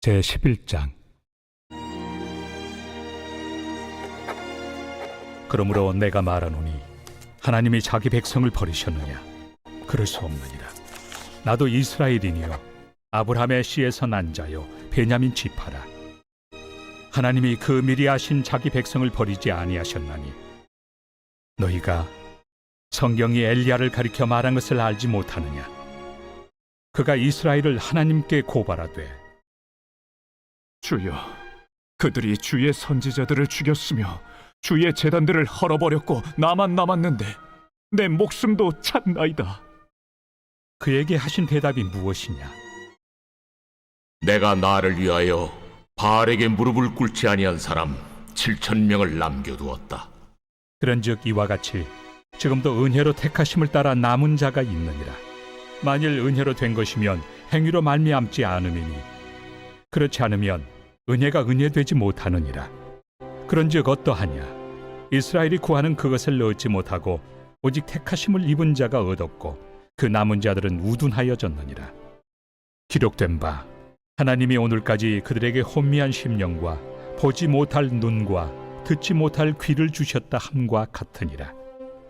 제11장. 그러므로 내가 말하노니 하나님이 자기 백성을 버리셨느냐? 그럴 수 없느니라. 나도 이스라엘이니요 아브라함의 씨에서 난 자요 베냐민 지파라. 하나님이 그 미리 아신 자기 백성을 버리지 아니하셨나니 너희가 성경이 엘리야를 가리켜 말한 것을 알지 못하느냐? 그가 이스라엘을 하나님께 고발하되 주여, 그들이 주의 선지자들을 죽였으며 주의 제단들을 헐어버렸고 나만 남았는데 내 목숨도 찼나이다. 그에게 하신 대답이 무엇이냐? 내가 나를 위하여 바알에게 무릎을 꿇지 아니한 사람 7,000명을 남겨두었다. 그런즉 이와 같이 지금도 은혜로 택하심을 따라 남은 자가 있느니라. 만일 은혜로 된 것이면 행위로 말미암지 않음이니 그렇지 않으면 은혜가 은혜되지 못하느니라. 그런즉 어떠하냐? 이스라엘이 구하는 그것을 얻지 못하고 오직 택하심을 입은 자가 얻었고 그 남은 자들은 우둔하여졌느니라. 기록된 바 하나님이 오늘까지 그들에게 혼미한 심령과 보지 못할 눈과 듣지 못할 귀를 주셨다 함과 같으니라.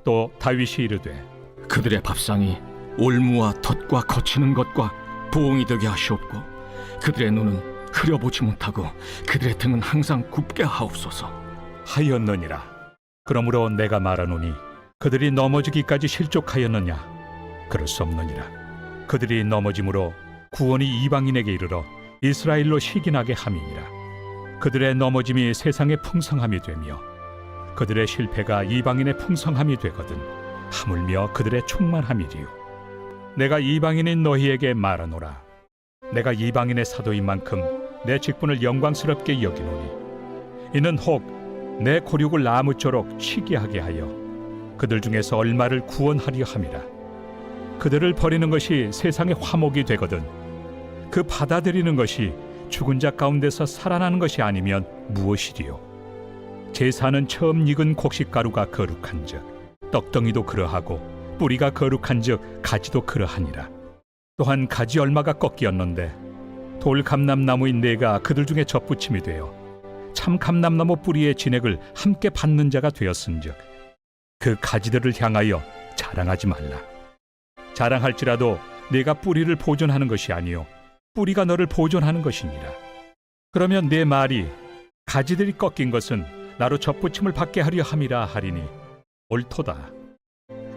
또 다윗이 이르되 그들의 밥상이 올무와 덫과 거치는 것과 부엉이 되게 하시옵고 그들의 눈은 흐려보지 못하고 그들의 등은 항상 굽게 하옵소서 하였느니라. 그러므로 내가 말하노니 그들이 넘어지기까지 실족하였느냐? 그럴 수 없느니라. 그들이 넘어짐으로 구원이 이방인에게 이르러 이스라엘로 시기나게 함이니라. 그들의 넘어짐이 세상의 풍성함이 되며 그들의 실패가 이방인의 풍성함이 되거든 하물며 그들의 충만함이리요. 내가 이방인인 너희에게 말하노라. 내가 이방인의 사도인 만큼 내 직분을 영광스럽게 여기노니 이는 혹 내 고륙을 나무쪼록 희귀하게 하여 그들 중에서 얼마를 구원하려 함이라. 그들을 버리는 것이 세상의 화목이 되거든 그 받아들이는 것이 죽은 자 가운데서 살아나는 것이 아니면 무엇이리요? 제사는 처음 익은 곡식가루가 거룩한즉 떡덩이도 그러하고 뿌리가 거룩한즉 가지도 그러하니라. 또한 가지 얼마가 꺾이었는데 돌 감람나무인 내가 그들 중에 접붙임이 되어 참 감람나무 뿌리의 진액을 함께 받는 자가 되었은즉 그 가지들을 향하여 자랑하지 말라. 자랑할지라도 내가 뿌리를 보존하는 것이 아니요 뿌리가 너를 보존하는 것이니라. 그러면 내 말이 가지들이 꺾인 것은 나로 접붙임을 받게 하려 함이라 하리니 옳도다.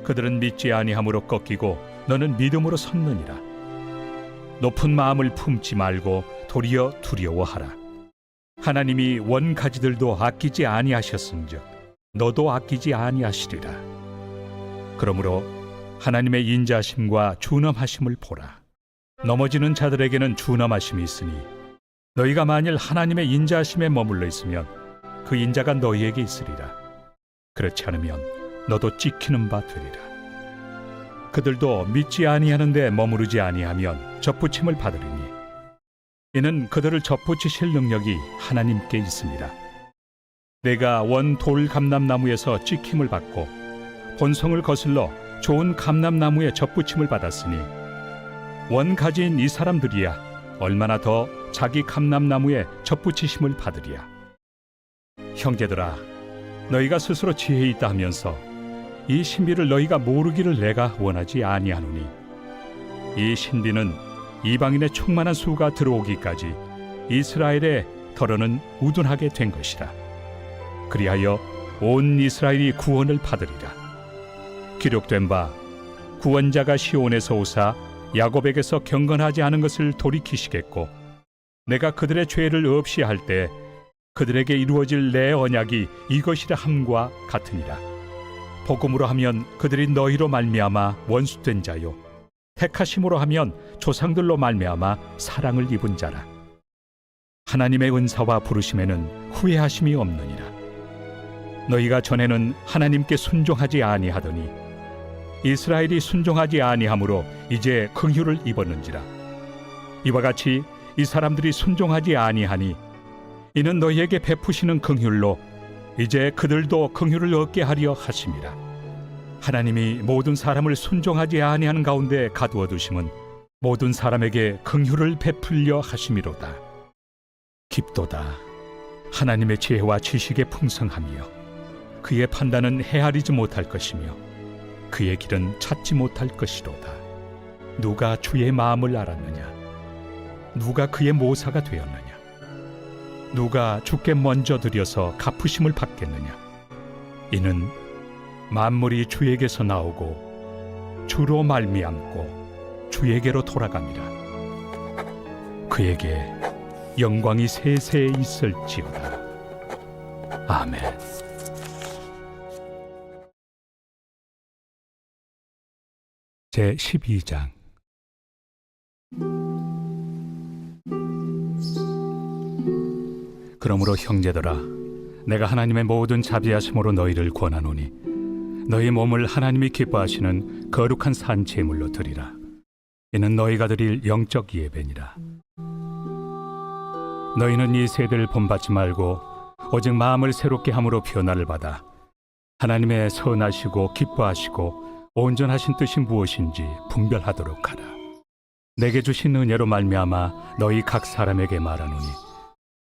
그들은 믿지 아니함으로 꺾이고 너는 믿음으로 섰느니라. 높은 마음을 품지 말고 도리어 두려워하라. 하나님이 원 가지들도 아끼지 아니하셨은즉 너도 아끼지 아니하시리라. 그러므로 하나님의 인자하심과 준엄하심을 보라. 넘어지는 자들에게는 준엄하심이 있으니 너희가 만일 하나님의 인자하심에 머물러 있으면 그 인자가 너희에게 있으리라. 그렇지 않으면 너도 찍히는 바 되리라. 그들도 믿지 아니하는데 머무르지 아니하면 접붙임을 받으리니 이는 그들을 접붙이실 능력이 하나님께 있습니다. 내가 원 돌 감람나무에서 찍힘을 받고 본성을 거슬러 좋은 감람나무에 접붙임을 받았으니 원 가지인 이 사람들이야 얼마나 더 자기 감람나무에 접붙이심을 받으리야. 형제들아, 너희가 스스로 지혜 있다 하면서 이 신비를 너희가 모르기를 내가 원하지 아니하노니 이 신비는 이방인의 충만한 수가 들어오기까지 이스라엘의 덜어는 우둔하게 된 것이라. 그리하여 온 이스라엘이 구원을 받으리라. 기록된 바 구원자가 시온에서 오사 야곱에게서 경건하지 않은 것을 돌이키시겠고 내가 그들의 죄를 없이 할 때 그들에게 이루어질 내 언약이 이것이라 함과 같으니라. 복음으로 하면 그들이 너희로 말미암아 원수된 자요 택하심으로 하면 조상들로 말미암아 사랑을 입은 자라. 하나님의 은사와 부르심에는 후회하심이 없느니라. 너희가 전에는 하나님께 순종하지 아니하더니 이스라엘이 순종하지 아니하므로 이제 긍휼을 입었는지라. 이와 같이 이 사람들이 순종하지 아니하니 이는 너희에게 베푸시는 긍휼로 이제 그들도 긍휼을 얻게 하려 하심이라. 하나님이 모든 사람을 순종하지 아니하는 가운데 가두어 두심은 모든 사람에게 긍휼을 베풀려 하심이로다. 깊도다. 하나님의 지혜와 지식의 풍성함이요 그의 판단은 헤아리지 못할 것이며 그의 길은 찾지 못할 것이로다. 누가 주의 마음을 알았느냐? 누가 그의 모사가 되었느냐? 누가 주께 먼저 드려서 갚으심을 받겠느냐? 이는 만물이 주에게서 나오고 주로 말미암고 주에게로 돌아갑니다. 그에게 영광이 세세에 있을지어다. 아멘. 제 12장. 그러므로 형제들아, 내가 하나님의 모든 자비하심으로 너희를 권하노니 너희 몸을 하나님이 기뻐하시는 거룩한 산 제물로 드리라. 이는 너희가 드릴 영적 예배니라. 너희는 이 세대를 본받지 말고 오직 마음을 새롭게 함으로 변화를 받아 하나님의 선하시고 기뻐하시고 온전하신 뜻이 무엇인지 분별하도록 하라. 내게 주신 은혜로 말미암아 너희 각 사람에게 말하노니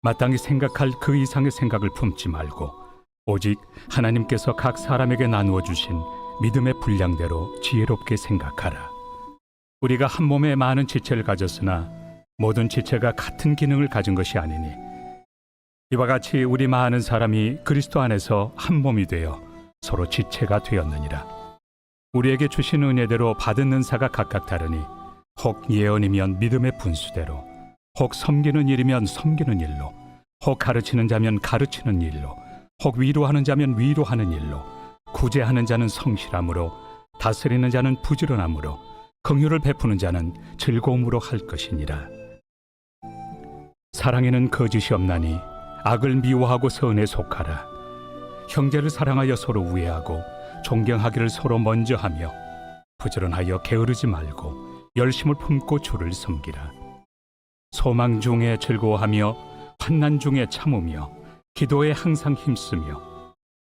마땅히 생각할 그 이상의 생각을 품지 말고 오직 하나님께서 각 사람에게 나누어 주신 믿음의 분량대로 지혜롭게 생각하라. 우리가 한 몸에 많은 지체를 가졌으나 모든 지체가 같은 기능을 가진 것이 아니니 이와 같이 우리 많은 사람이 그리스도 안에서 한 몸이 되어 서로 지체가 되었느니라. 우리에게 주신 은혜대로 받은 은사가 각각 다르니 혹 예언이면 믿음의 분수대로, 혹 섬기는 일이면 섬기는 일로, 혹 가르치는 자면 가르치는 일로, 혹 위로하는 자면 위로하는 일로, 구제하는 자는 성실함으로, 다스리는 자는 부지런함으로, 긍휼을 베푸는 자는 즐거움으로 할 것이니라. 사랑에는 거짓이 없나니 악을 미워하고 선에 속하라. 형제를 사랑하여 서로 우애하고 존경하기를 서로 먼저 하며 부지런하여 게으르지 말고 열심을 품고 주를 섬기라. 소망 중에 즐거워하며 환난 중에 참으며 기도에 항상 힘쓰며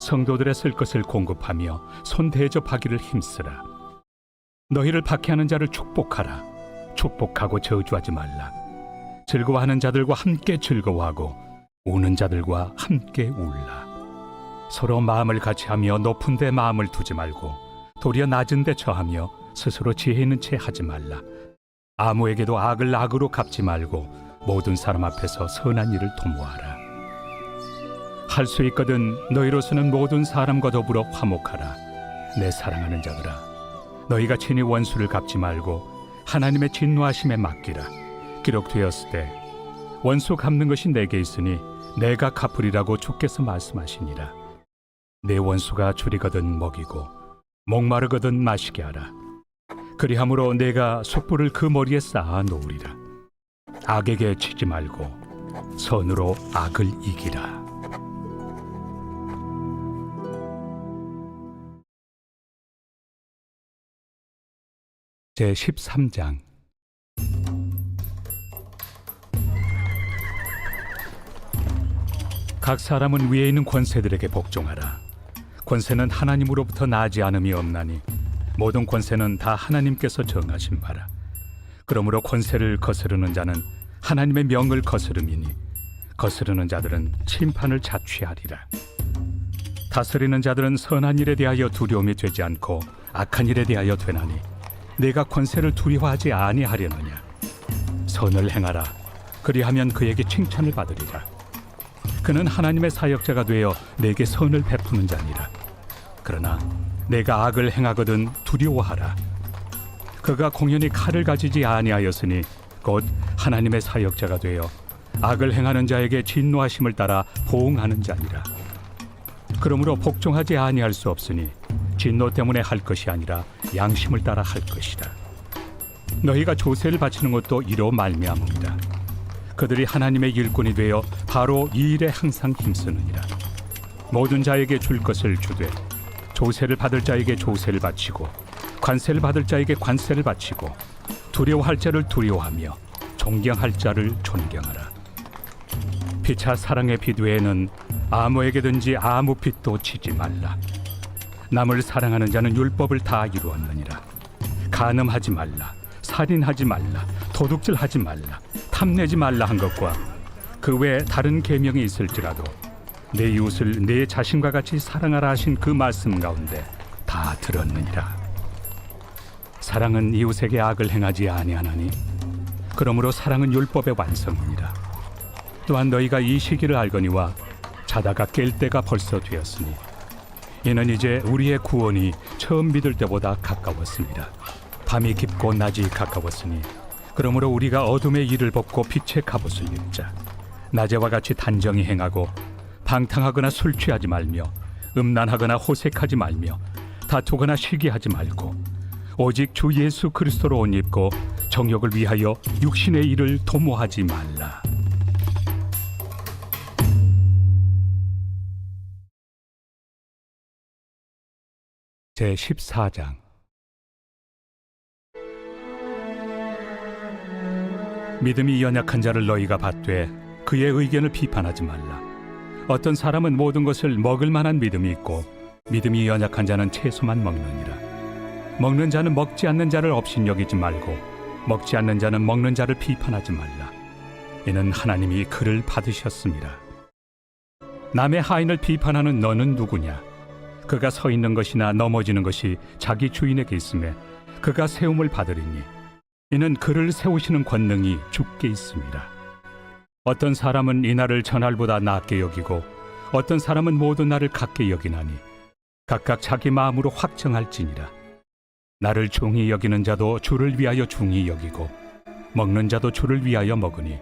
성도들의 쓸 것을 공급하며 손 대접하기를 힘쓰라. 너희를 박해하는 자를 축복하라. 축복하고 저주하지 말라. 즐거워하는 자들과 함께 즐거워하고 우는 자들과 함께 울라. 서로 마음을 같이하며 높은 데 마음을 두지 말고 도리어 낮은 데 처하며 스스로 지혜 있는 채 하지 말라. 아무에게도 악을 악으로 갚지 말고 모든 사람 앞에서 선한 일을 도모하라. 할 수 있거든 너희로서는 모든 사람과 더불어 화목하라. 내 사랑하는 자들아, 너희가 친히 원수를 갚지 말고 하나님의 진노하심에 맡기라. 기록되었을 때 원수 갚는 것이 내게 있으니 내가 갚으리라고 주께서 말씀하시니라. 내 원수가 줄이거든 먹이고 목마르거든 마시게 하라. 그리함으로 내가 숯불을 그 머리에 쌓아 놓으리라. 악에게 치지 말고 선으로 악을 이기라. 제 13장. 각 사람은 위에 있는 권세들에게 복종하라. 권세는 하나님으로부터 나지 않음이 없나니 모든 권세는 다 하나님께서 정하신 바라. 그러므로 권세를 거스르는 자는 하나님의 명을 거스름이니 거스르는 자들은 심판을 자취하리라. 다스리는 자들은 선한 일에 대하여 두려움이 되지 않고 악한 일에 대하여 되나니 내가 권세를 두려워하지 아니하려느냐. 선을 행하라. 그리하면 그에게 칭찬을 받으리라. 그는 하나님의 사역자가 되어 내게 선을 베푸는 자니라. 그러나 내가 악을 행하거든 두려워하라. 그가 공연히 칼을 가지지 아니하였으니 곧 하나님의 사역자가 되어 악을 행하는 자에게 진노하심을 따라 보응하는 자니라. 그러므로 복종하지 아니할 수 없으니 진노 때문에 할 것이 아니라 양심을 따라 할 것이다. 너희가 조세를 바치는 것도 이로 말미암음이다. 그들이 하나님의 일꾼이 되어 바로 이 일에 항상 힘쓰느니라. 모든 자에게 줄 것을 주되 조세를 받을 자에게 조세를 바치고 관세를 받을 자에게 관세를 바치고 두려워할 자를 두려워하며 존경할 자를 존경하라. 피차 사랑의 빚 외에는 아무에게든지 아무 빚도 지지 말라. 남을 사랑하는 자는 율법을 다 이루었느니라. 간음하지 말라, 살인하지 말라, 도둑질하지 말라, 탐내지 말라 한 것과 그 외에 다른 계명이 있을지라도 내 이웃을 내 자신과 같이 사랑하라 하신 그 말씀 가운데 다 들었느니라. 사랑은 이웃에게 악을 행하지 아니하나니 그러므로 사랑은 율법의 완성이니라. 또한 너희가 이 시기를 알거니와 자다가 깰 때가 벌써 되었으니 이는 이제 우리의 구원이 처음 믿을 때보다 가까웠습니다. 밤이 깊고 낮이 가까웠으니 그러므로 우리가 어둠의 일을 벗고 빛의 갑옷을 입자. 낮에와 같이 단정히 행하고 방탕하거나 술 취하지 말며 음란하거나 호색하지 말며 다투거나 시기하지 말고 오직 주 예수 그리스도로 옷 입고 정욕을 위하여 육신의 일을 도모하지 말라. 제14장. 믿음이 연약한 자를 너희가 받되 그의 의견을 비판하지 말라. 어떤 사람은 모든 것을 먹을 만한 믿음이 있고 믿음이 연약한 자는 채소만 먹느니라. 먹는 자는 먹지 않는 자를 업신여기지 말고 먹지 않는 자는 먹는 자를 비판하지 말라. 이는 하나님이 그를 받으셨습니다. 남의 하인을 비판하는 너는 누구냐? 그가 서 있는 것이나 넘어지는 것이 자기 주인에게 있음에 그가 세움을 받으리니 이는 그를 세우시는 권능이 주께 있습니다. 어떤 사람은 이 날을 전날보다 낮게 여기고 어떤 사람은 모든 날을 같게 여기나니 각각 자기 마음으로 확정할지니라. 나를 중히 여기는 자도 주를 위하여 중히 여기고 먹는 자도 주를 위하여 먹으니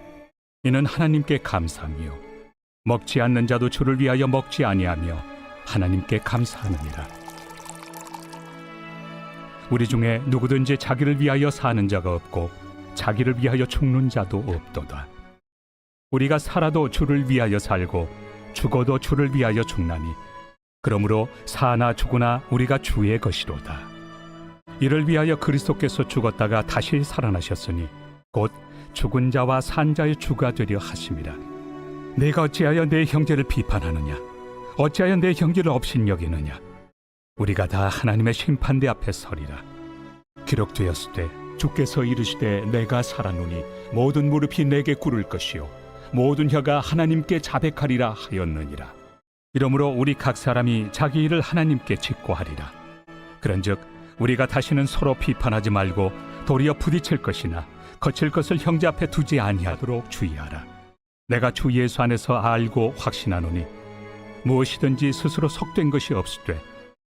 이는 하나님께 감사하며 먹지 않는 자도 주를 위하여 먹지 아니하며 하나님께 감사하느니라. 우리 중에 누구든지 자기를 위하여 사는 자가 없고 자기를 위하여 죽는 자도 없도다. 우리가 살아도 주를 위하여 살고 죽어도 주를 위하여 죽나니 그러므로 사나 죽으나 우리가 주의 것이로다. 이를 위하여 그리스도께서 죽었다가 다시 살아나셨으니 곧 죽은 자와 산 자의 주가 되려 하심이라. 내가 어찌하여 내 형제를 비판하느냐? 어찌하여 내 형제를 업신여기느냐? 우리가 다 하나님의 심판대 앞에 서리라. 기록되었으되 주께서 이르시되 내가 살아노니 모든 무릎이 내게 꿇을 것이요 모든 혀가 하나님께 자백하리라 하였느니라. 이러므로 우리 각 사람이 자기 일을 하나님께 직고하리라. 그런즉 우리가 다시는 서로 비판하지 말고 도리어 부딪힐 것이나 거칠 것을 형제 앞에 두지 아니하도록 주의하라. 내가 주 예수 안에서 알고 확신하노니 무엇이든지 스스로 속된 것이 없으되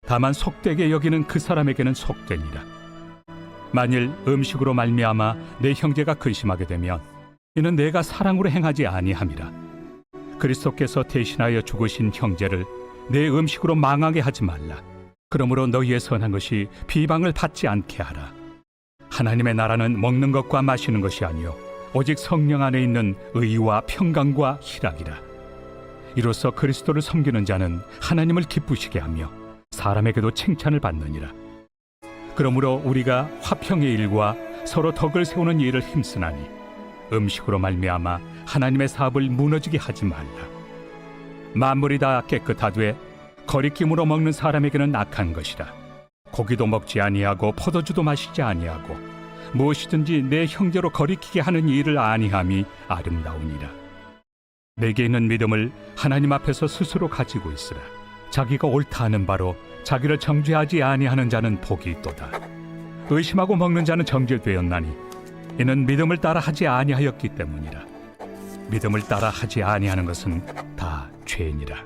다만 속되게 여기는 그 사람에게는 속되니라. 만일 음식으로 말미암아 내 형제가 근심하게 되면 이는 내가 사랑으로 행하지 아니함이라. 그리스도께서 대신하여 죽으신 형제를 내 음식으로 망하게 하지 말라. 그러므로 너희의 선한 것이 비방을 받지 않게 하라. 하나님의 나라는 먹는 것과 마시는 것이 아니요 오직 성령 안에 있는 의와 평강과 희락이라. 이로써 그리스도를 섬기는 자는 하나님을 기쁘시게 하며 사람에게도 칭찬을 받느니라. 그러므로 우리가 화평의 일과 서로 덕을 세우는 일을 힘쓰나니 음식으로 말미암아 하나님의 사업을 무너지게 하지 말라. 만물이 다 깨끗하되 거리낌으로 먹는 사람에게는 악한 것이라. 고기도 먹지 아니하고 포도주도 마시지 아니하고 무엇이든지 내 형제로 거리키게 하는 일을 아니함이 아름다우니라. 내게 있는 믿음을 하나님 앞에서 스스로 가지고 있으라. 자기가 옳다 하는 바로 자기를 정죄하지 아니하는 자는 복이 있도다. 의심하고 먹는 자는 정죄되었나니 이는 믿음을 따라 하지 아니하였기 때문이라. 믿음을 따라 하지 아니하는 것은 다 죄니라.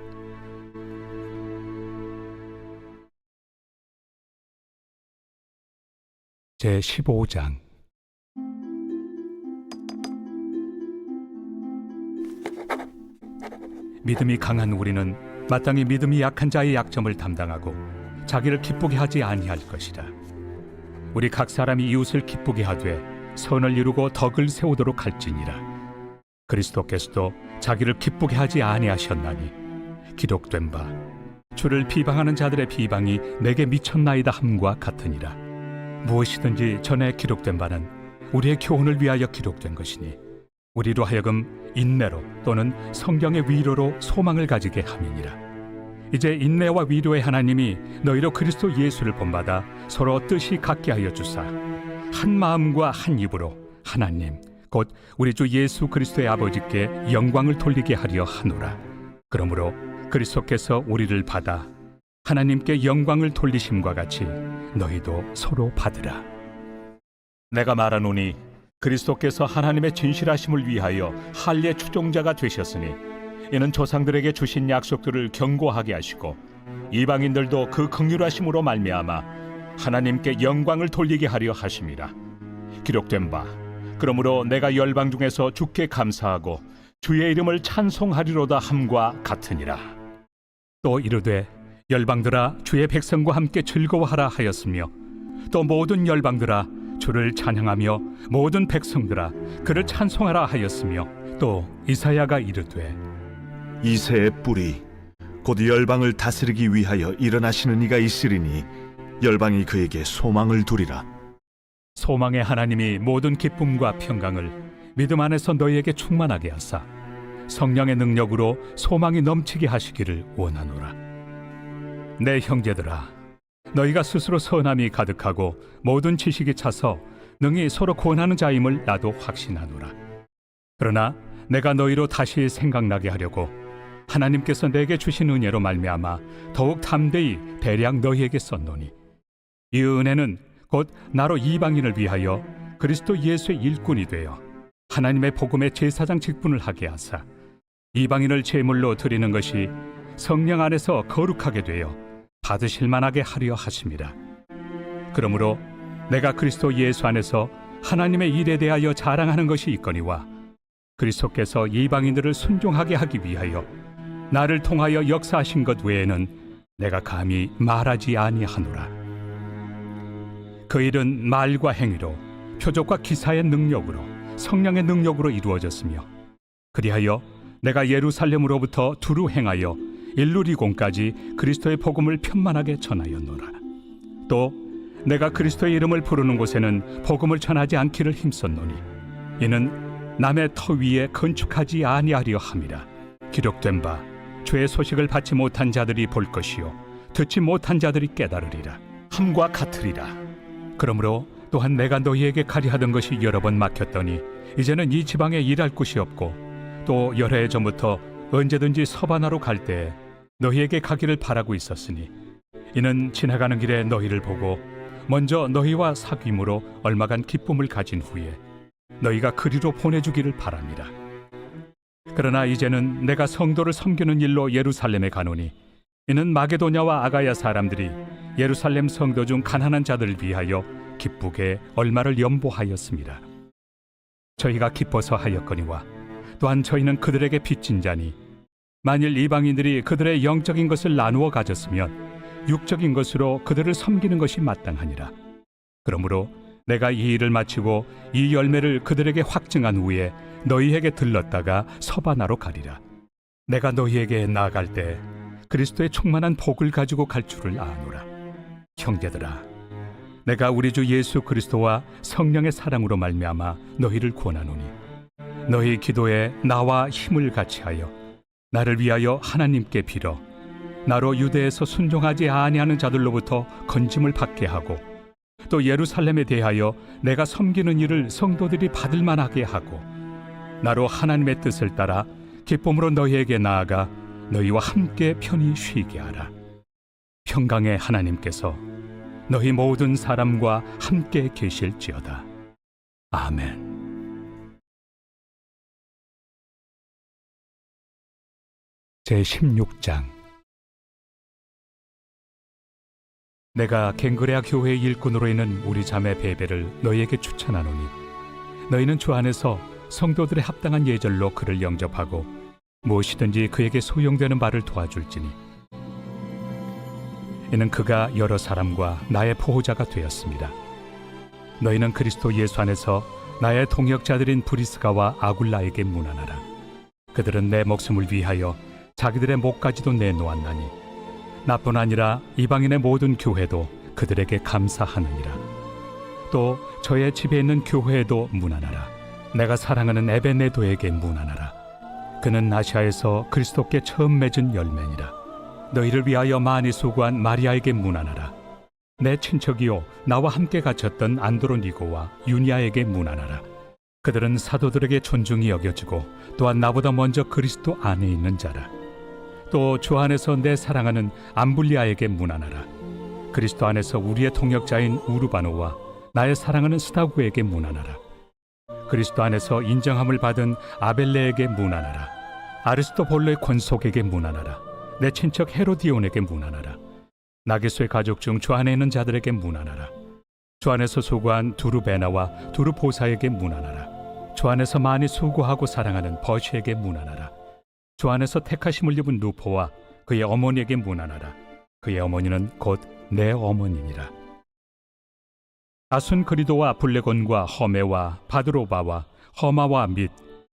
제15장. 믿음이 강한 우리는 마땅히 믿음이 약한 자의 약점을 담당하고 자기를 기쁘게 하지 아니할 것이라. 우리 각 사람이 이웃을 기쁘게 하되 선을 이루고 덕을 세우도록 할지니라. 그리스도께서도 자기를 기쁘게 하지 아니하셨나니 기록된 바 주를 비방하는 자들의 비방이 내게 미쳤나이다 함과 같으니라. 무엇이든지 전에 기록된 바는 우리의 교훈을 위하여 기록된 것이니 우리로 하여금 인내로 또는 성경의 위로로 소망을 가지게 함이니라. 이제 인내와 위로의 하나님이 너희로 그리스도 예수를 본받아 서로 뜻이 같게 하여 주사 한 마음과 한 입으로 하나님 곧 우리 주 예수 그리스도의 아버지께 영광을 돌리게 하려 하노라. 그러므로 그리스도께서 우리를 받아 하나님께 영광을 돌리심과 같이 너희도 서로 받으라. 내가 말하노니 그리스도께서 하나님의 진실하심을 위하여 할례 추종자가 되셨으니 이는 조상들에게 주신 약속들을 견고하게 하시고 이방인들도 그 긍휼하심으로 말미암아 하나님께 영광을 돌리게 하려 하심이라. 기록된 바 그러므로 내가 열방 중에서 주께 감사하고 주의 이름을 찬송하리로다 함과 같으니라. 또 이르되 열방들아 주의 백성과 함께 즐거워하라 하였으며 또 모든 열방들아 주를 찬양하며 모든 백성들아 그를 찬송하라 하였으며 또 이사야가 이르되 이새의 뿌리 곧 열방을 다스리기 위하여 일어나시는 이가 있으리니 열방이 그에게 소망을 두리라. 소망의 하나님이 모든 기쁨과 평강을 믿음 안에서 너희에게 충만하게 하사 성령의 능력으로 소망이 넘치게 하시기를 원하노라. 내 형제들아 너희가 스스로 선함이 가득하고 모든 지식이 차서 능히 서로 권하는 자임을 나도 확신하노라. 그러나 내가 너희로 다시 생각나게 하려고 하나님께서 내게 주신 은혜로 말미암아 더욱 담대히 대량 너희에게 썼노니 이 은혜는 곧 나로 이방인을 위하여 그리스도 예수의 일꾼이 되어 하나님의 복음의 제사장 직분을 하게 하사 이방인을 제물로 드리는 것이 성령 안에서 거룩하게 되어 받으실 만하게 하려 하심이라. 그러므로 내가 그리스도 예수 안에서 하나님의 일에 대하여 자랑하는 것이 있거니와 그리스도께서 이방인들을 순종하게 하기 위하여 나를 통하여 역사하신 것 외에는 내가 감히 말하지 아니하노라. 그 일은 말과 행위로 표적과 기사의 능력으로 성령의 능력으로 이루어졌으며 그리하여 내가 예루살렘으로부터 두루 행하여 일루리공까지 그리스도의 복음을 편만하게 전하였노라. 또 내가 그리스도의 이름을 부르는 곳에는 복음을 전하지 않기를 힘썼노니 이는 남의 터 위에 건축하지 아니하려 함이라. 기록된 바 주의 소식을 받지 못한 자들이 볼 것이요 듣지 못한 자들이 깨달으리라 함과 같으리라. 그러므로 또한 내가 너희에게 가리 하던 것이 여러 번 막혔더니 이제는 이 지방에 일할 곳이 없고 또 여러 해 전부터 언제든지 서바나로 갈 때에 너희에게 가기를 바라고 있었으니 이는 지나가는 길에 너희를 보고 먼저 너희와 사귐으로 얼마간 기쁨을 가진 후에 너희가 그리로 보내주기를 바랍니다. 그러나 이제는 내가 성도를 섬기는 일로 예루살렘에 가노니 이는 마게도냐와 아가야 사람들이 예루살렘 성도 중 가난한 자들을 위하여 기쁘게 얼마를 연보하였습니다. 저희가 기뻐서 하였거니와 또한 저희는 그들에게 빚진 자니 만일 이방인들이 그들의 영적인 것을 나누어 가졌으면 육적인 것으로 그들을 섬기는 것이 마땅하니라. 그러므로 내가 이 일을 마치고 이 열매를 그들에게 확증한 후에 너희에게 들렀다가 서바나로 가리라. 내가 너희에게 나아갈 때 그리스도의 충만한 복을 가지고 갈 줄을 아노라. 형제들아, 내가 우리 주 예수 그리스도와 성령의 사랑으로 말미암아 너희를 권하노니 너희 기도에 나와 힘을 같이하여 나를 위하여 하나님께 빌어 나로 유대에서 순종하지 아니하는 자들로부터 건짐을 받게 하고 또 예루살렘에 대하여 내가 섬기는 일을 성도들이 받을 만하게 하고 나로 하나님의 뜻을 따라 기쁨으로 너희에게 나아가 너희와 함께 편히 쉬게 하라. 평강의 하나님께서 너희 모든 사람과 함께 계실지어다. 아멘. 제16장. 내가 갱그레아 교회의 일꾼으로 있는 우리 자매 베베를 너희에게 추천하노니 너희는 주 안에서 성도들의 합당한 예절로 그를 영접하고 무엇이든지 그에게 소용되는 바를 도와줄지니 이는 그가 여러 사람과 나의 보호자가 되었습니다. 너희는 그리스도 예수 안에서 나의 동역자들인 브리스가와 아굴라에게 문안하라. 그들은 내 목숨을 위하여 자기들의 목까지도 내놓았나니 나뿐 아니라 이방인의 모든 교회도 그들에게 감사하느니라. 또 저의 집에 있는 교회에도 문안하라. 내가 사랑하는 에베네도에게 문안하라. 그는 아시아에서 그리스도께 처음 맺은 열매니라. 너희를 위하여 많이 수고한 마리아에게 문안하라. 내 친척이요 나와 함께 갇혔던 안드로니고와 유니아에게 문안하라. 그들은 사도들에게 존중이 여겨지고 또한 나보다 먼저 그리스도 안에 있는 자라. 또 주 안에서 내 사랑하는 암블리아에게 문안하라. 그리스도 안에서 우리의 동역자인 우르바노와 나의 사랑하는 스타구에게 문안하라. 그리스도 안에서 인정함을 받은 아벨레에게 문안하라. 아리스토볼로의 권속에게 문안하라. 내 친척 헤로디온에게 문안하라. 나게수의 가족 중 주 안에 있는 자들에게 문안하라. 주 안에서 수고한 두루베나와 두루보사에게 문안하라. 주 안에서 많이 수고하고 사랑하는 버시에게 문안하라. 주 안에서 택하심을 입은 루포와 그의 어머니에게 문안하라. 그의 어머니는 곧 내 어머니니라. 아순그리도와 블레곤과 허메와 바드로바와 허마와 및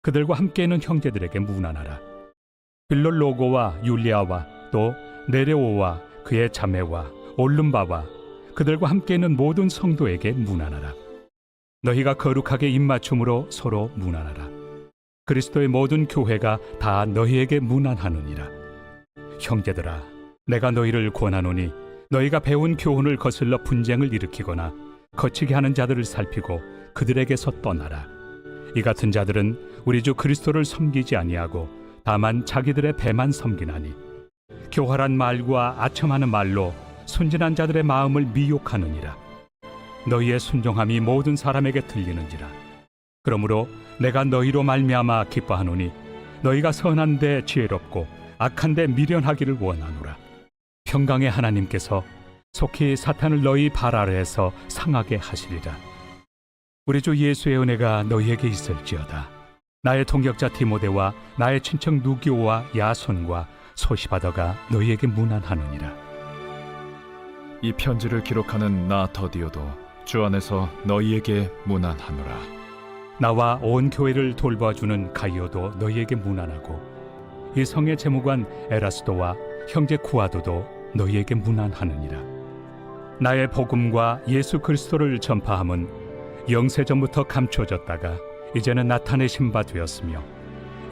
그들과 함께 있는 형제들에게 문안하라. 빌롤로고와 율리아와 또 네레오와 그의 자매와 올름바와 그들과 함께 있는 모든 성도에게 문안하라. 너희가 거룩하게 입맞춤으로 서로 문안하라. 그리스도의 모든 교회가 다 너희에게 문안하느니라. 형제들아, 내가 너희를 권하노니 너희가 배운 교훈을 거슬러 분쟁을 일으키거나 거치게 하는 자들을 살피고 그들에게서 떠나라. 이 같은 자들은 우리 주 그리스도를 섬기지 아니하고 다만 자기들의 배만 섬기나니 교활한 말과 아첨하는 말로 순진한 자들의 마음을 미혹하느니라. 너희의 순종함이 모든 사람에게 들리는지라. 그러므로 내가 너희로 말미암아 기뻐하노니 너희가 선한데 지혜롭고 악한데 미련하기를 원하노라. 평강의 하나님께서 속히 사탄을 너희 발 아래에서 상하게 하시리라. 우리 주 예수의 은혜가 너희에게 있을지어다. 나의 동역자 디모데와 나의 친척 누기오와 야손과 소시바더가 너희에게 문안하느니라. 이 편지를 기록하는 나 더디오도 주 안에서 너희에게 문안하노라. 나와 온 교회를 돌봐주는 가이오도 너희에게 문안하고 이 성의 재무관 에라스도와 형제 구아도도 너희에게 문안하느니라. 나의 복음과 예수 그리스도를 전파함은 영세전부터 감춰졌다가 이제는 나타내신 바 되었으며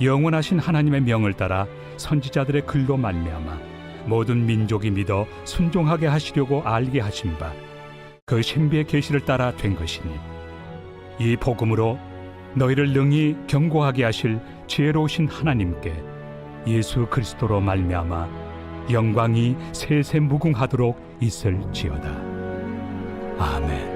영원하신 하나님의 명을 따라 선지자들의 글로 말미암아 모든 민족이 믿어 순종하게 하시려고 알게 하신 바 그 신비의 계시를 따라 된 것이니 이 복음으로 너희를 능히 경고하게 하실 지혜로우신 하나님께 예수 그리스도로 말미암아 영광이 세세 무궁하도록 있을지어다. 아멘.